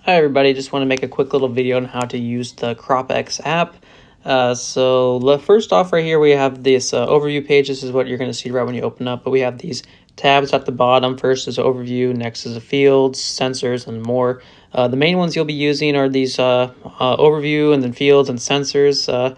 Hi everybody, just want to make a quick little video on how to use the CropX app. First off right here we have this overview page. This is what you're going to see right when you open up, but we have these tabs at the bottom. First is overview, next is the fields, sensors, and more. The main ones you'll be using are these overview and then fields and sensors.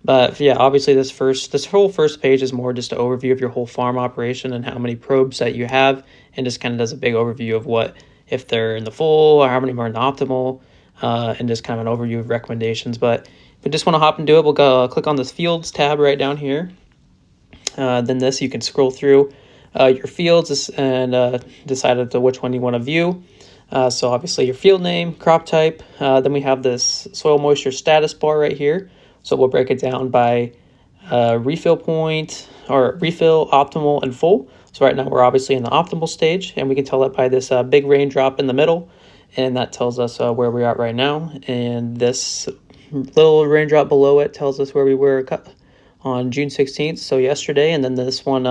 But yeah, obviously this whole first page is more just an overview of your whole farm operation and how many probes that you have, and just kind of does a big overview of what, if they're in the full or how many more in the optimal, and just kind of an overview of recommendations. But if we just want to hop and do it, we'll go click on this fields tab right down here. Then you can scroll through your fields and decide to which one you want to view. So obviously your field name, crop type. Then we have this soil moisture status bar right here. So we'll break it down by refill point, or refill, optimal, and full. So right now we're obviously in the optimal stage, and we can tell that by this big raindrop in the middle, and that tells us where we're at right now. And this little raindrop below it tells us where we were on June 16th, so yesterday. And then this one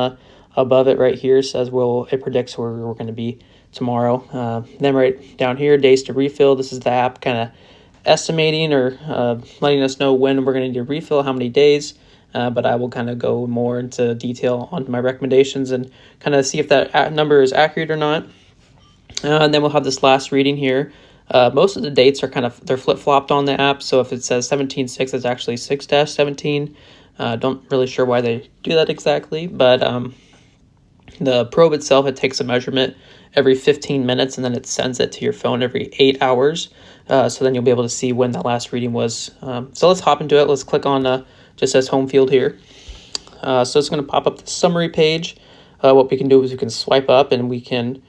above it right here says, well, it predicts where we're going to be tomorrow. Then right down here, days to refill. This is the app kind of estimating or letting us know when we're going to need to refill, how many days. But I will kind of go more into detail on my recommendations and kind of see if that number is accurate or not. And then we'll have this last reading here. Most of the dates are they're flip-flopped on the app. So if it says 17/6, it's actually 6-17. Don't really sure why they do that exactly, but the probe itself, it takes a measurement every 15 minutes, and then it sends it to your phone every 8 hours. So then you'll be able to see when that last reading was. So let's hop into it. Let's click on just says home field here. So it's going to pop up the summary page. What we can do is we can swipe up and we can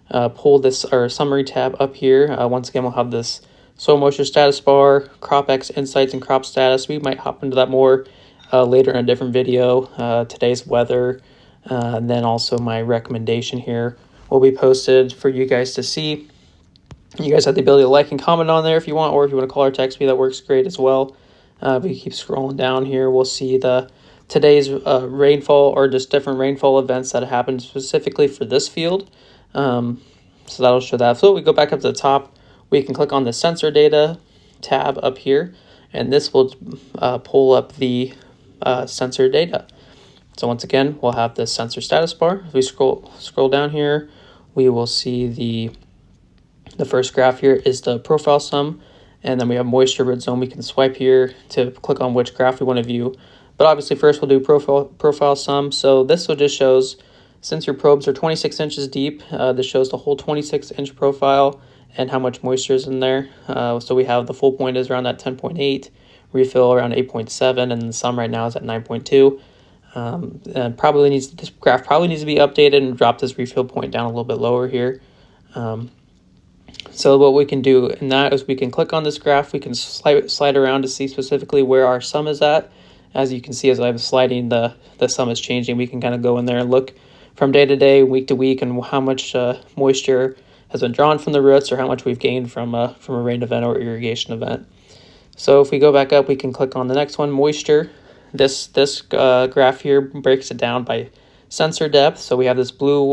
pull this our summary tab up here. Once again, we'll have this soil moisture status bar, CropX insights, and crop status. We might hop into that more later in a different video. Today's weather, and then also my recommendation here will be posted for you guys to see. You guys have the ability to like and comment on there if you want, or if you want to call or text me, that works great as well. If we keep scrolling down here, we'll see today's rainfall, or just different rainfall events that happened specifically for this field. So that'll show that. So we go back up to the top, we can click on the sensor data tab up here, and this will pull up the sensor data. So once again, we'll have the sensor status bar. If we scroll down here, we will see the first graph here is the profile sum, and then we have moisture root zone. We can swipe here to click on which graph we want to view. But obviously first we'll do profile sum. So this will just shows, since your probes are 26 inches deep, this shows the whole 26-inch profile and how much moisture is in there. So we have the full point is around that 10.8, refill around 8.7, and the sum right now is at 9.2. And this graph probably needs to be updated and drop this refill point down a little bit lower here. So what we can do in that is we can click on this graph. We can slide around to see specifically where our sum is at. As you can see, as I'm sliding, the sum is changing. We can kind of go in there and look from day to day, week to week, and how much moisture has been drawn from the roots, or how much we've gained from a rain event or irrigation event. So if we go back up, we can click on the next one, moisture. This graph here breaks it down by sensor depth. So we have this blue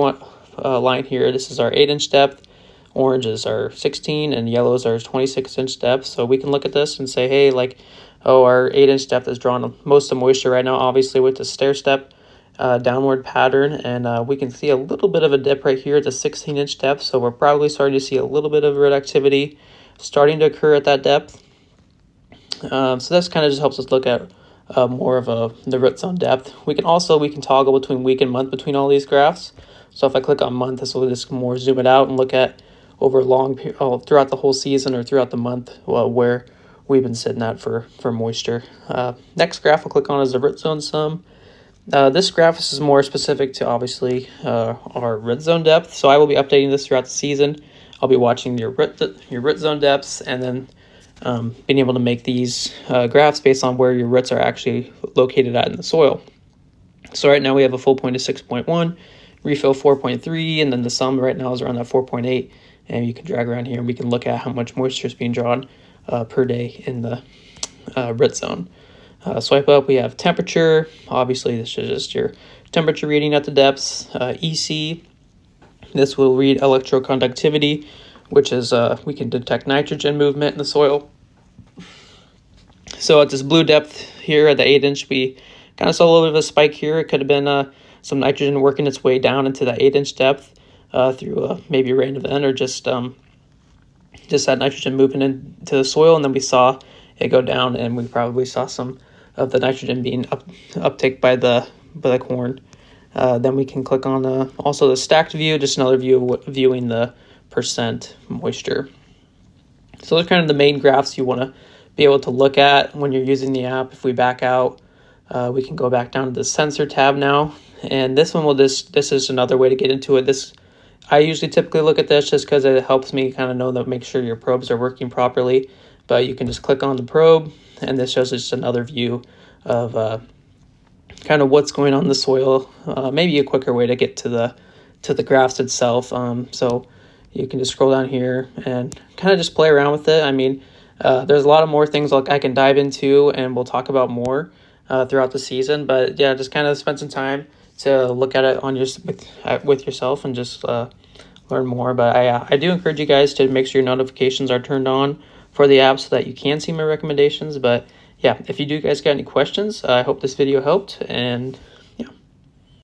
line here. This is our 8-inch depth. Orange is our 16, and yellow is our 26-inch depth. So we can look at this and say, hey, our 8-inch depth has drawn most of the moisture right now, obviously with the stair-step downward pattern. And we can see a little bit of a dip right here at the 16-inch depth. So we're probably starting to see a little bit of root activity starting to occur at that depth. So this kind of just helps us look at more of the root zone depth. We can toggle between week and month between all these graphs. So if I click on month, this will just more zoom it out and look at over throughout the whole season or throughout the month where we've been sitting at for moisture. Next graph I'll click on is the root zone sum. This graph is more specific to obviously our root zone depth. So I will be updating this throughout the season. I'll be watching your root zone depths, and then being able to make these graphs based on where your roots are actually located at in the soil. So right now we have a full point of 6.1, refill 4.3, and then the sum right now is around that 4.8. And you can drag around here and we can look at how much moisture is being drawn per day in the root zone. Swipe up, we have temperature. Obviously, this is just your temperature reading at the depths. EC, this will read electroconductivity, which is we can detect nitrogen movement in the soil. So at this blue depth here at the 8-inch, we kind of saw a little bit of a spike here. It could have been some nitrogen working its way down into that 8-inch depth through maybe a rain event, or just that nitrogen moving into the soil, and then we saw it go down, and we probably saw some of the nitrogen being uptake by the corn. Then we can click on also the stacked view, just another view of viewing the percent moisture. So those are kind of the main graphs you want to be able to look at when you're using the app. If we back out, we can go back down to the sensor tab now, and this one this is another way to get into it. I usually typically look at this just because it helps me kind of know that, make sure your probes are working properly. But you can just click on the probe, and this shows just another view of kind of what's going on in the soil. Maybe a quicker way to get to the graphs itself. So you can just scroll down here and kind of just play around with it. I mean, there's a lot of more things like I can dive into, and we'll talk about more throughout the season. But yeah, just kind of spend some time to look at it on with yourself and just learn more. But I do encourage you guys to make sure your notifications are turned on for the app so that you can see my recommendations. But yeah, if you do guys got any questions, I hope this video helped, and